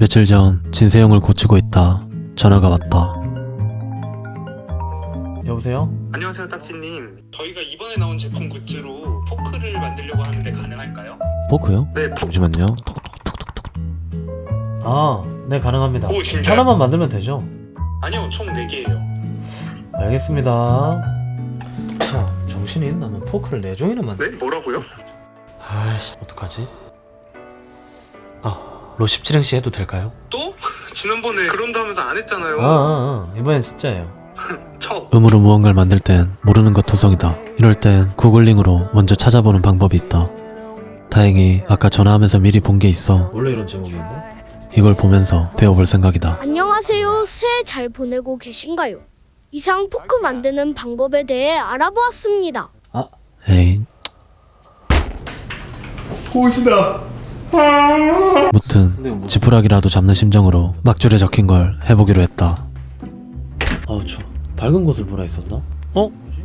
며칠 전 진세형을 고치고 있다 전화가 왔다. 여보세요? 안녕하세요, 딱지님. 저희가 이번에 나온 제품 굿즈로 포크를 만들려고 하는데 가능할까요? 포크요? 네, 잠시만요. 아, 네 가능합니다. 오, 진짜요? 하나만 만들면 되죠? 아니요, 총 4개예요. 알겠습니다. 자, 정신이 있나? 뭐 포크를 4종이나 만들... 네? 뭐라고요? 아이씨, 어떡하지? 아, 로 17행시 해도 될까요? 또? 지난번에 그런다 하면서 안 했잖아요. 이번엔 진짜예요. 음으로 무언가를 만들 땐 모르는 것 투성이다. 이럴 땐 구글링으로 먼저 찾아보는 방법이 있다. 다행히 아까 전화하면서 미리 본 게 있어. 원래 이런 제목이었나? 이걸 보면서 배워볼 생각이다. 안녕하세요. 새해 잘 보내고 계신가요? 이상 포크 만드는 방법에 대해 알아보았습니다. 에이, 보시다. 무튼 지푸라기라도 잡는 심정으로 막줄에 적힌 걸 해보기로 했다. 아우 저 밝은 곳을 보라 했었나? 뭐지?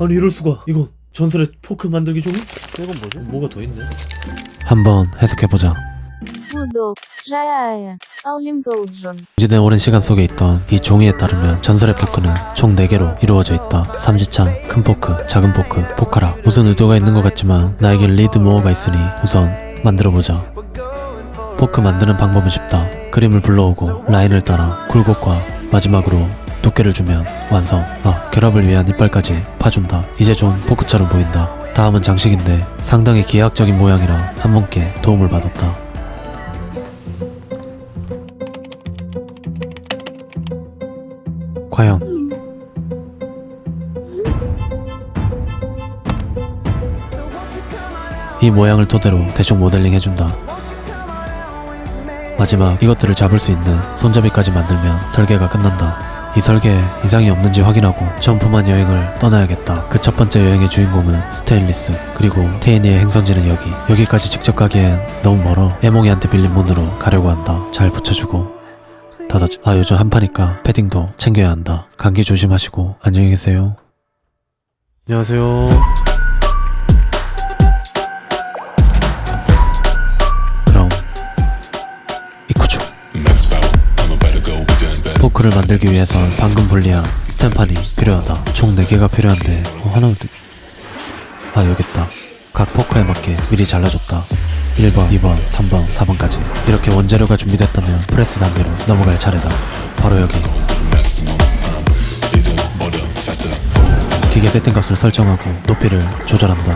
아니 이럴 수가. 이건 전설의 포크 만들기 종이? 이건 뭐죠? 뭐가 더 있네. 한번 해석해보자. 구독, 좋아요, 알림 설정. 유지된 오랜 시간 속에 있던 이 종이에 따르면 전설의 포크는 총 4개로 이루어져 있다. 삼지창, 큰 포크, 작은 포크, 포카라. 무슨 의도가 있는 것 같지만 나에겐 리드 모어가 있으니 우선 만들어보자. 포크 만드는 방법은 쉽다. 그림을 불러오고 라인을 따라 굴곡과 마지막으로 두께를 주면 완성. 결합을 위한 이빨까지 파준다. 이제 좀 포크처럼 보인다. 다음은 장식인데 상당히 기하학적인 모양이라 한 분께 도움을 받았다. 과연 이 모양을 토대로 대충 모델링 해준다. 마지막 이것들을 잡을 수 있는 손잡이까지 만들면 설계가 끝난다. 이 설계에 이상이 없는지 확인하고 점프만 여행을 떠나야겠다. 그 첫 번째 여행의 주인공은 스테인리스, 그리고 테이니의 행선지는 여기까지 직접 가기엔 너무 멀어. 에몽이한테 빌린 문으로 가려고 한다. 잘 붙여주고 요즘 한파니까 패딩도 챙겨야 한다. 감기 조심하시고 안녕히 계세요. 안녕하세요. 그럼 이쿠죠. 포크를 만들기 위해선 방금 분리한 스탬판이 필요하다. 총 4개가 필요한데 하나만 여기 있다. 각 포크에 맞게 미리 잘라줬다. 1번, 2번, 3번, 4번까지. 이렇게 원재료가 준비됐다면 프레스 단계로 넘어갈 차례다. 바로 여기. 기계 세팅값을 설정하고 높이를 조절한다.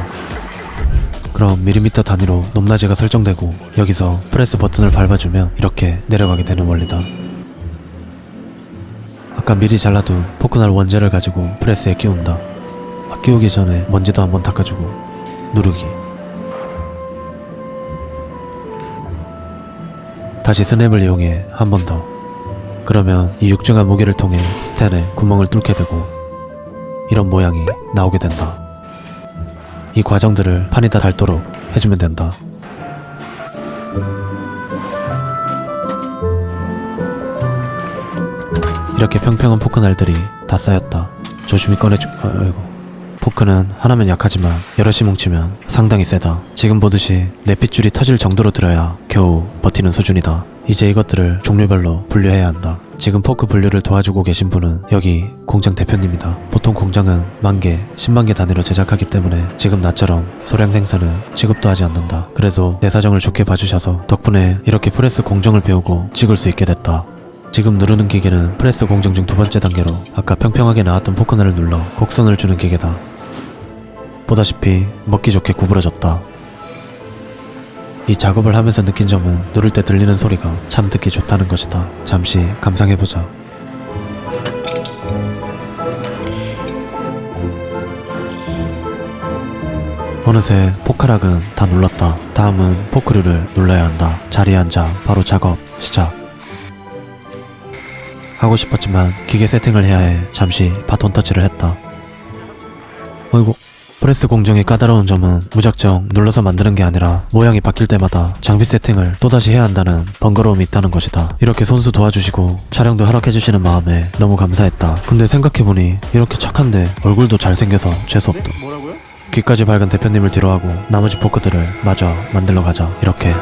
그럼 밀리미터 단위로 높낮이가 설정되고 여기서 프레스 버튼을 밟아주면 이렇게 내려가게 되는 원리다. 아까 미리 잘라둔 포크날 원재를 가지고 프레스에 끼운다. 끼우기 전에 먼지도 한번 닦아주고 누르기. 다시 스냅을 이용해 한 번 더. 그러면 이 육중한 무게를 통해 스텐에 구멍을 뚫게 되고 이런 모양이 나오게 된다. 이 과정들을 판이 다 닳도록 해주면 된다. 이렇게 평평한 포크 날들이 다 쌓였다. 조심히 아이고. 포크는 하나면 약하지만 여럿이 뭉치면 상당히 세다. 지금 보듯이 내 핏줄이 터질 정도로 들어야 겨우 버티는 수준이다. 이제 이것들을 종류별로 분류해야 한다. 지금 포크 분류를 도와주고 계신 분은 여기 공장 대표님이다. 보통 공장은 10,000개, 100,000개 단위로 제작하기 때문에 지금 나처럼 소량 생산은 취급도 하지 않는다. 그래도 내 사정을 좋게 봐주셔서 덕분에 이렇게 프레스 공정을 배우고 찍을 수 있게 됐다. 지금 누르는 기계는 프레스 공정 중 2번째 단계로 아까 평평하게 나왔던 포크날을 눌러 곡선을 주는 기계다. 보다시피 먹기 좋게 구부러졌다. 이 작업을 하면서 느낀 점은 누를 때 들리는 소리가 참 듣기 좋다는 것이다. 잠시 감상해보자. 어느새 포크락은 다 눌렀다. 다음은 포크류를 눌러야 한다. 자리에 앉아 바로 작업 시작. 하고 싶었지만 기계 세팅을 해야 해 잠시 바톤 터치를 했다. 어이구. 프레스 공정의 까다로운 점은 무작정 눌러서 만드는 게 아니라 모양이 바뀔 때마다 장비 세팅을 또다시 해야 한다는 번거로움이 있다는 것이다. 이렇게 손수 도와주시고 촬영도 허락해주시는 마음에 너무 감사했다. 근데 생각해보니 이렇게 착한데 얼굴도 잘생겨서 재수없다. 뭐라고요? 귀까지 밝은 대표님을 뒤로하고 나머지 포크들을 마저 만들러 가자. 이렇게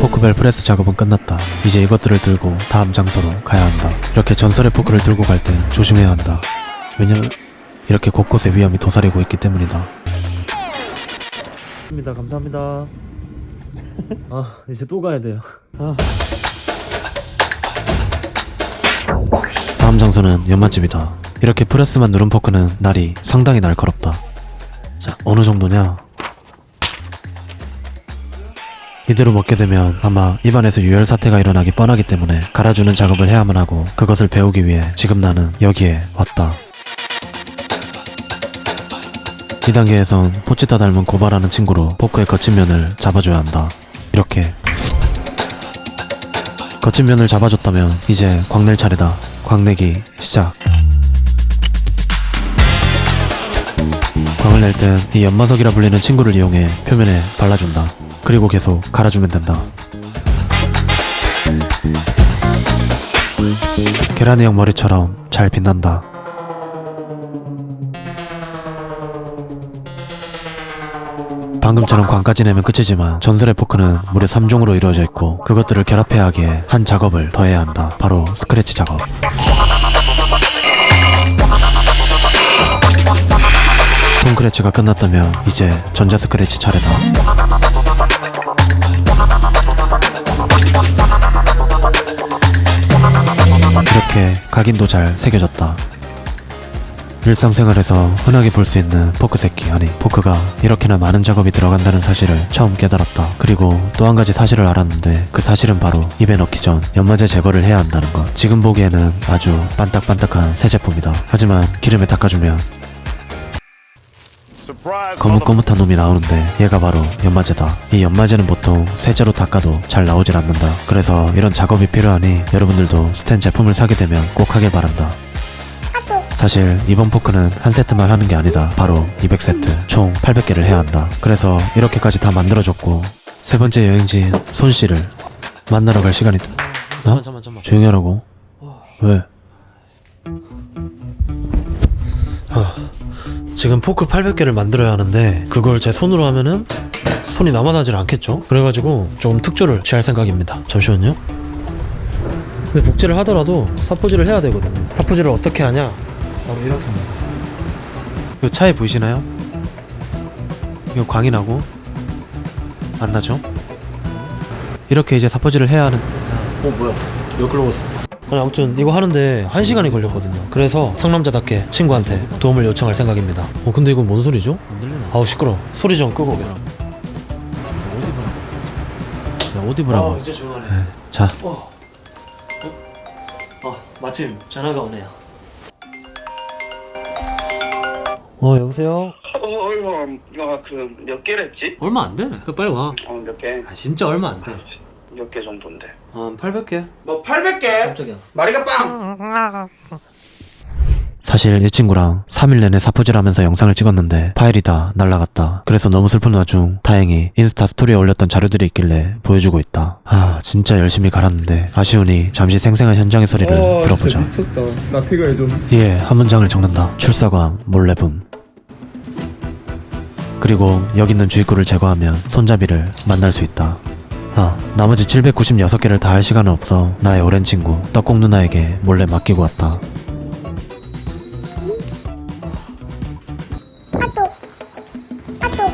포크벨 프레스 작업은 끝났다. 이제 이것들을 들고 다음 장소로 가야 한다. 이렇게 전설의 포크를 들고 갈 땐 조심해야 한다. 왜냐면 이렇게 곳곳에 위험이 도사리고 있기 때문이다. 감사합니다. 아, 이제 또 가야 돼요. 다음 장소는 연맛집이다. 이렇게 프레스만 누른 포크는 날이 상당히 날카롭다. 자, 어느 정도냐? 이대로 먹게 되면 아마 입안에서 유혈 사태가 일어나기 뻔하기 때문에 갈아주는 작업을 해야만 하고, 그것을 배우기 위해 지금 나는 여기에 왔다. 이 단계에선 포치타 닮은 고바라는 친구로 포크의 거친 면을 잡아줘야 한다. 이렇게 거친 면을 잡아줬다면 이제 광낼 차례다. 광내기 시작. 광을 낼 땐 이 연마석이라 불리는 친구를 이용해 표면에 발라준다. 그리고 계속 갈아주면 된다. 계란의 형 머리처럼 잘 빛난다. 방금처럼 광까지 내면 끝이지만 전설의 포크는 무려 3종으로 이루어져 있고, 그것들을 결합해야 하기에 한 작업을 더 해야 한다. 바로 스크래치 작업. 콘크래치가 끝났다면 이제 전자 스크래치 차례다. 이렇게 각인도 잘 새겨졌다. 일상생활에서 흔하게 볼 수 있는 포크 새끼, 아니 포크가 이렇게나 많은 작업이 들어간다는 사실을 처음 깨달았다. 그리고 또 한 가지 사실을 알았는데, 그 사실은 바로 입에 넣기 전 연마제 제거를 해야 한다는 것. 지금 보기에는 아주 반딱반딱한 새 제품이다. 하지만 기름에 닦아주면 거뭇거뭇한 놈이 나오는데 얘가 바로 연마제다. 이 연마제는 보통 세제로 닦아도 잘 나오질 않는다. 그래서 이런 작업이 필요하니 여러분들도 스텐 제품을 사게 되면 꼭 하길 바란다. 사실 이번 포크는 한 세트만 하는 게 아니다. 바로 200세트, 총 800개를 해야 한다. 그래서 이렇게까지 다 만들어줬고, 세 번째 여행지인 손씨를 만나러 갈 시간이다. 나? 조용히 하라고. 왜? 지금 포크 800개를 만들어야 하는데 그걸 제 손으로 하면은 손이 남아나질 않겠죠? 그래가지고 조금 특조를 취할 생각입니다. 잠시만요. 근데 복제를 하더라도 사포질을 해야 되거든요. 사포질을 어떻게 하냐? 바로 이렇게 합니다. 이 차에 보이시나요? 이거 광이 나고 안 나죠? 이렇게 이제 사포질을 해야 하는. 뭐야? 왜 글러웠어? 아니, 아무튼 이거 하는데 1시간이 걸렸거든요. 그래서 상남자답게 친구한테 도움을 요청할 생각입니다. 근데 이건 뭔 소리죠? 안 들리나? 아우 시끄러. 소리 좀 끄고 오겠습니다. 어디 보라고. 이제 조용하네. 자. 마침 전화가 오네요. 여보세요? 몇 개랬지? 얼마 안 돼. 빨리 와. 몇 개? 진짜 얼마 안 돼. 몇 개 정도인데? 800개. 뭐 800개? 깜짝이야. 마리가 빵! 사실 이 친구랑 3일 내내 사포질 하면서 영상을 찍었는데 파일이 다 날라갔다. 그래서 너무 슬픈 와중 다행히 인스타 스토리에 올렸던 자료들이 있길래 보여주고 있다. 진짜 열심히 갈았는데 아쉬우니 잠시 생생한 현장의 소리를 들어보자. 미쳤다. 나 퇴가해 좀. 예, 한 문장을 적는다. 출사광 몰래분. 그리고 여기 있는 주입구를 제거하면 손잡이를 만날 수 있다. 나머지 796개를 다 할 시간은 없어 나의 오랜 친구 떡국 누나에게 몰래 맡기고 왔다.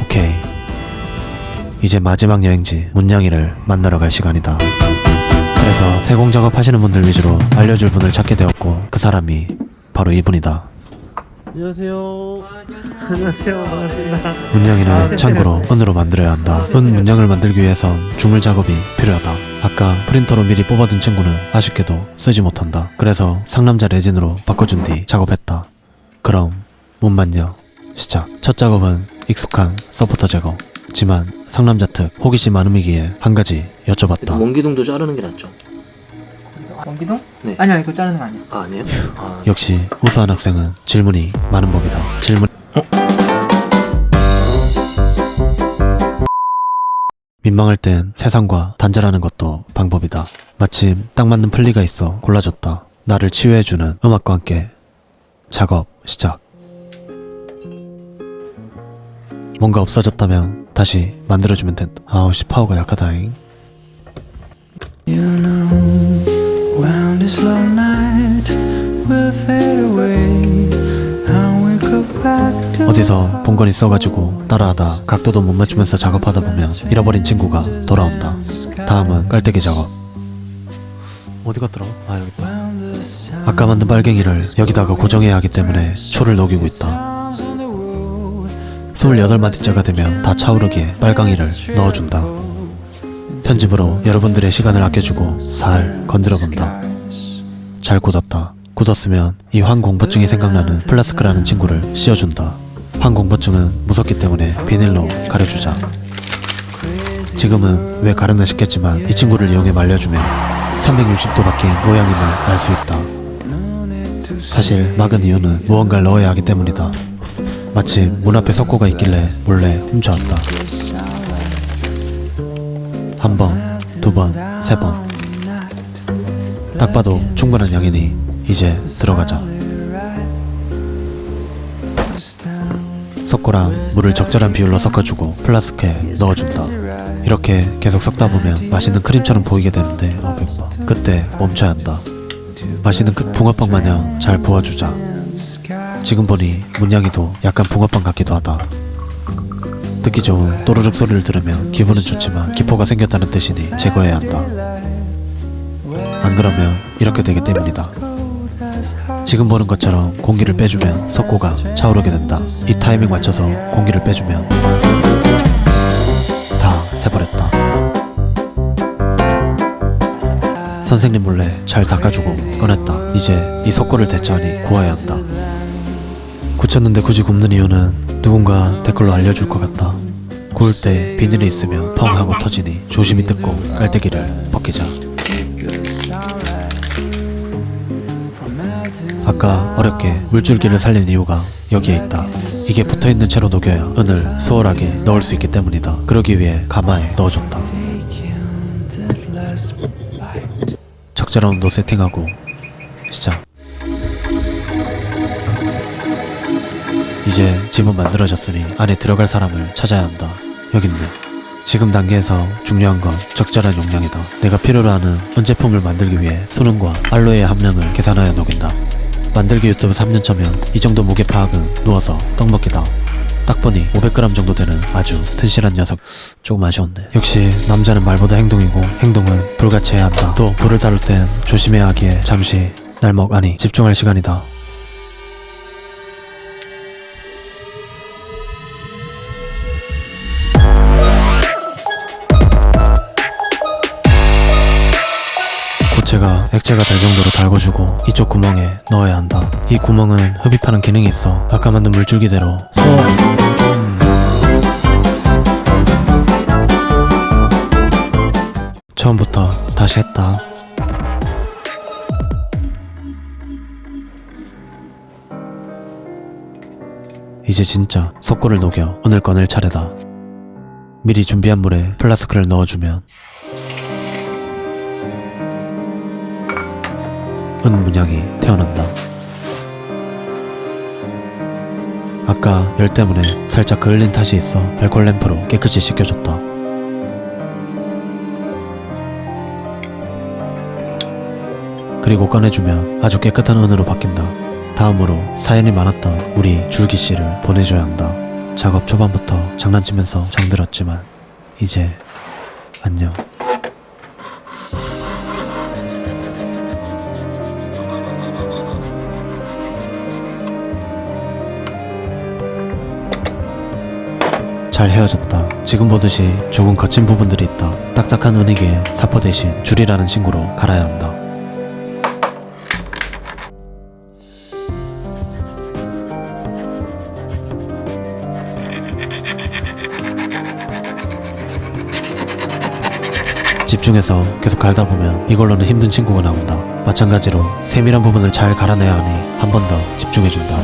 오케이, 이제 마지막 여행지 문양이를 만나러 갈 시간이다. 그래서 세공 작업 하시는 분들 위주로 알려줄 분을 찾게 되었고, 그 사람이 바로 이분이다. 안녕하세요. 안녕하세요. 반갑습니다. 문양이는 참고로 은으로 만들어야 한다. 은 문양을 만들기 위해선 주물 작업이 필요하다. 아까 프린터로 미리 뽑아둔 친구는 아쉽게도 쓰지 못한다. 그래서 상남자 레진으로 바꿔준 뒤 작업했다. 그럼 문만녀 시작. 첫 작업은 익숙한 서포터 제거. 지만 상남자 특 호기심 많음이기에 한 가지 여쭤봤다. 원기둥도 자르는 게 낫죠. 원기동? 네. 아니야, 이거 자르는 거 아니야. 아, 아니에요? 역시 우수한 학생은 질문이 많은 법이다. 질문. 민망할 땐 세상과 단절하는 것도 방법이다. 마침 딱 맞는 플리가 있어 골라줬다. 나를 치유해주는 음악과 함께 작업 시작. 뭔가 없어졌다면 다시 만들어주면 된다. 아우 씨, 파워가 약하다잉. You know, round this slow night will fade away. I wake up back to 어디서 본 건 있어가지고 따라하다 각도도 못 맞추면서 작업하다 보면 잃어버린 친구가 돌아온다. 다음은 깔때기 작업. 어디 갔더라? 아, 여기 있다. 아까 만든 빨갱이를 여기다가 고정해야 하기 때문에 초를 녹이고 있다. 28마디째가 되면 다 차오르기에 빨강이를 넣어준다. 편집으로 여러분들의 시간을 아껴주고 살 건드려본다. 잘 굳었다. 굳었으면 이 황공포증이 생각나는 플라스크라는 친구를 씌워준다. 황공포증은 무섭기 때문에 비닐로 가려주자. 지금은 왜 가렸나 싶겠지만 이 친구를 이용해 말려주면 360도 바뀐 모양임을 알 수 있다. 사실 막은 이유는 무언가를 넣어야 하기 때문이다. 마침 문 앞에 석고가 있길래 몰래 훔쳐왔다. 한 번, 두 번, 세 번. 딱 봐도 충분한 양이니 이제 들어가자. 석고랑 물을 적절한 비율로 섞어주고 플라스크에 넣어준다. 이렇게 계속 섞다 보면 맛있는 크림처럼 보이게 되는데 배고파. 그때 멈춰야 한다. 맛있는 붕어빵 마냥 잘 부어주자. 지금 보니 문양이도 약간 붕어빵 같기도 하다. 듣기 좋은 또르륵 소리를 들으면 기분은 좋지만 기포가 생겼다는 뜻이니 제거해야 한다. 안 그러면 이렇게 되기 때문이다. 지금 보는 것처럼 공기를 빼주면 석고가 차오르게 된다. 이 타이밍 맞춰서 공기를 빼주면 다 새버렸다. 선생님 몰래 잘 닦아주고 꺼냈다. 이제 이 석고를 대처하니 구워야 한다. 굳혔는데 굳이 굽는 이유는 누군가 댓글로 알려줄 것 같다. 구울 때 비닐이 있으면 펑 하고 터지니 조심히 뜯고 깔때기를 벗기자. 아까 어렵게 물줄기를 살린 이유가 여기에 있다. 이게 붙어있는 채로 녹여야 은을 수월하게 넣을 수 있기 때문이다. 그러기 위해 가마에 넣어줬다. 적절한 온도 세팅하고 시작. 이제 집은 만들어졌으니 안에 들어갈 사람을 찾아야 한다. 여기 있네. 지금 단계에서 중요한 건 적절한 용량이다. 내가 필요로 하는 은제품을 만들기 위해 수능과 알로에의 함량을 계산하여 녹인다. 만들기 유튜브 3년차면 이 정도 무게 파악은 누워서 떡먹기다. 딱 보니 500g 정도 되는 아주 튼실한 녀석. 조금 아쉬웠네. 역시 남자는 말보다 행동이고 행동은 불같이 해야 한다. 또 불을 다룰 땐 조심해야 하기에 잠시 아니 집중할 시간이다. 고체가 액체가 될 정도로 달궈주고 이쪽 구멍에 넣어야 한다. 이 구멍은 흡입하는 기능이 있어 아까 만든 물줄기대로 처음부터 다시 했다. 이제 진짜 석고를 녹여 은을 꺼낼 차례다. 미리 준비한 물에 플라스크를 넣어주면 은 문양이 태어난다. 아까 열 때문에 살짝 그을린 탓이 있어 알코올 램프로 깨끗이 씻겨줬다. 그리고 꺼내주면 아주 깨끗한 은으로 바뀐다. 다음으로 사연이 많았던 우리 줄기씨를 보내줘야 한다. 작업 초반부터 장난치면서 정들었지만 이제 안녕. 잘 헤어졌다. 지금 보듯이 조금 거친 부분들이 있다. 딱딱한 은이기에 사포 대신 줄이라는 친구로 갈아야 한다. 집중해서 계속 갈다 보면 이걸로는 힘든 친구가 나온다. 마찬가지로 세밀한 부분을 잘 갈아내야 하니 한 번 더 집중해준다.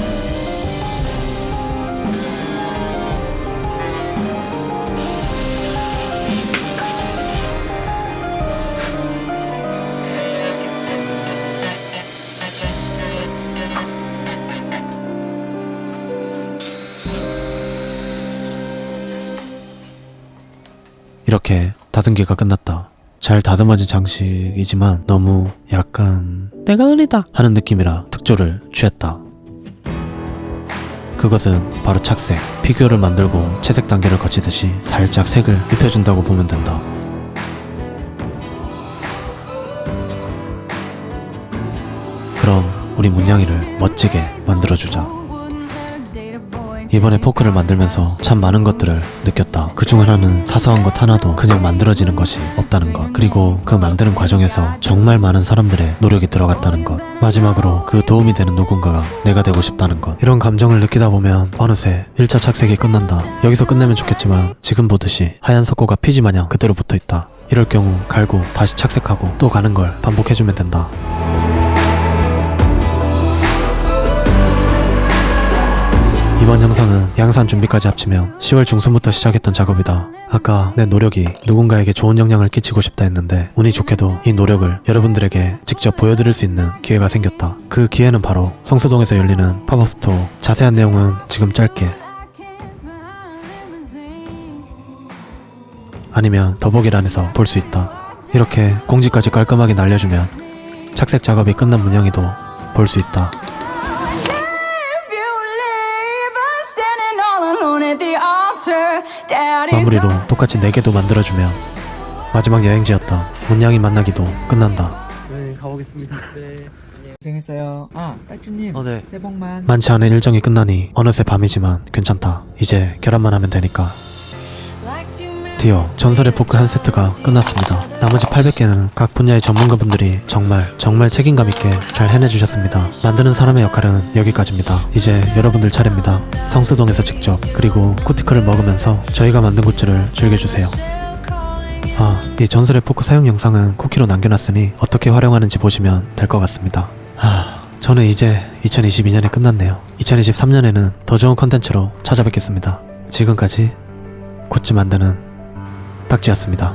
이렇게 다듬기가 끝났다. 잘 다듬어진 장식이지만 너무 약간 내가 은이다 하는 느낌이라 특조를 취했다. 그것은 바로 착색. 피규어를 만들고 채색 단계를 거치듯이 살짝 색을 입혀준다고 보면 된다. 그럼 우리 문양이를 멋지게 만들어주자. 이번에 포크를 만들면서 참 많은 것들을 느꼈다. 그중 하나는 사소한 것 하나도 그냥 만들어지는 것이 없다는 것, 그리고 그 만드는 과정에서 정말 많은 사람들의 노력이 들어갔다는 것, 마지막으로 그 도움이 되는 누군가가 내가 되고 싶다는 것. 이런 감정을 느끼다 보면 어느새 1차 착색이 끝난다. 여기서 끝내면 좋겠지만 지금 보듯이 하얀 석고가 피지 마냥 그대로 붙어있다. 이럴 경우 갈고 다시 착색하고 또 가는 걸 반복해주면 된다. 이번 영상은 양산 준비까지 합치면 10월 중순부터 시작했던 작업이다. 아까 내 노력이 누군가에게 좋은 영향을 끼치고 싶다 했는데 운이 좋게도 이 노력을 여러분들에게 직접 보여드릴 수 있는 기회가 생겼다. 그 기회는 바로 성수동에서 열리는 팝업 스토어. 자세한 내용은 지금 짧게, 아니면 더보기란에서 볼 수 있다. 이렇게 공지까지 깔끔하게 날려주면 착색 작업이 끝난 문양이도 볼 수 있다. 마무리로 똑같이 4개도 만들어주면 마지막 여행지였던 문양이 만나기도 끝난다. 네, 가보겠습니다. 네. 고생했어요. 아, 딱지님. 네. 새해 복만. 많지 않은 일정이 끝나니 어느새 밤이지만 괜찮다. 이제 결합만 하면 되니까. 드디어 전설의 포크 한 세트가 끝났습니다. 나머지 800개는 각 분야의 전문가분들이 정말 책임감 있게 잘 해내주셨습니다. 만드는 사람의 역할은 여기까지입니다. 이제 여러분들 차례입니다. 성수동에서 직접, 그리고 쿠티클을 먹으면서 저희가 만든 굿즈를 즐겨주세요. 이 전설의 포크 사용 영상은 쿠키로 남겨놨으니 어떻게 활용하는지 보시면 될 것 같습니다. 저는 이제 2022년이 끝났네요. 2023년에는 더 좋은 컨텐츠로 찾아뵙겠습니다. 지금까지 굿즈 만드는 딱지였습니다.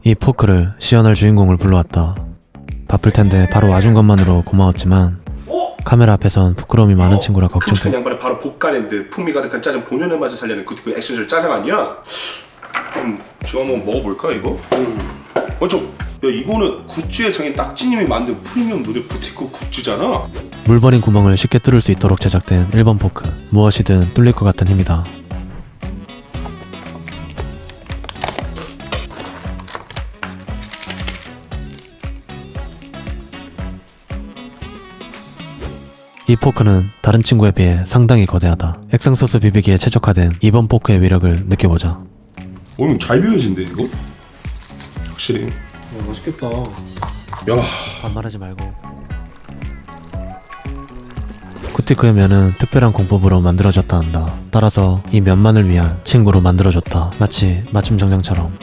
이 포크를 시연할 주인공을 불러왔다. 바쁠 텐데 바로 와준 것만으로 고마웠지만 카메라 앞에선 부끄러움이 많은 친구라 걱정돼. 큼직한 양반에 바로 볶아낸데 풍미 가득한 짜장 본연의 맛을 살려낸 그 액션실 짜장 아니야? 제가 한번 먹어볼까 이거? 야 이거는 굿즈의 장인 딱지님이 만든 프리미엄 누드 부티크 굿즈잖아. 물 버린 구멍을 쉽게 뚫을 수 있도록 제작된 1번 포크. 무엇이든 뚫릴 것 같은 힘이다. 이 포크는 다른 친구에 비해 상당히 거대하다. 액상소스 비비기에 최적화된 2번 포크의 위력을 느껴보자. 이거 잘 비벼진데 이거? 확실히. 맛있겠다. 야. 반말하지 말고. 쿠티크의 면은 특별한 공법으로 만들어졌다 한다. 따라서 이 면만을 위한 친구로 만들어줬다. 마치 맞춤 정장처럼.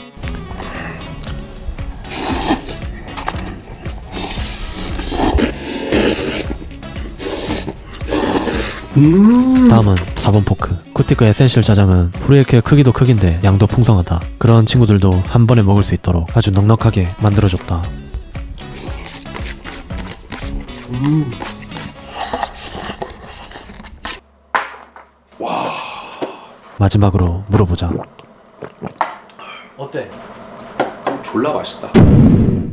다음은 4번 포크. 쿠티크 에센셜 짜장은 후레이크의 크기도 크긴데 양도 풍성하다. 그런 친구들도 한 번에 먹을 수 있도록 아주 넉넉하게 만들어줬다. 마지막으로 물어보자. 어때? 졸라 맛있다.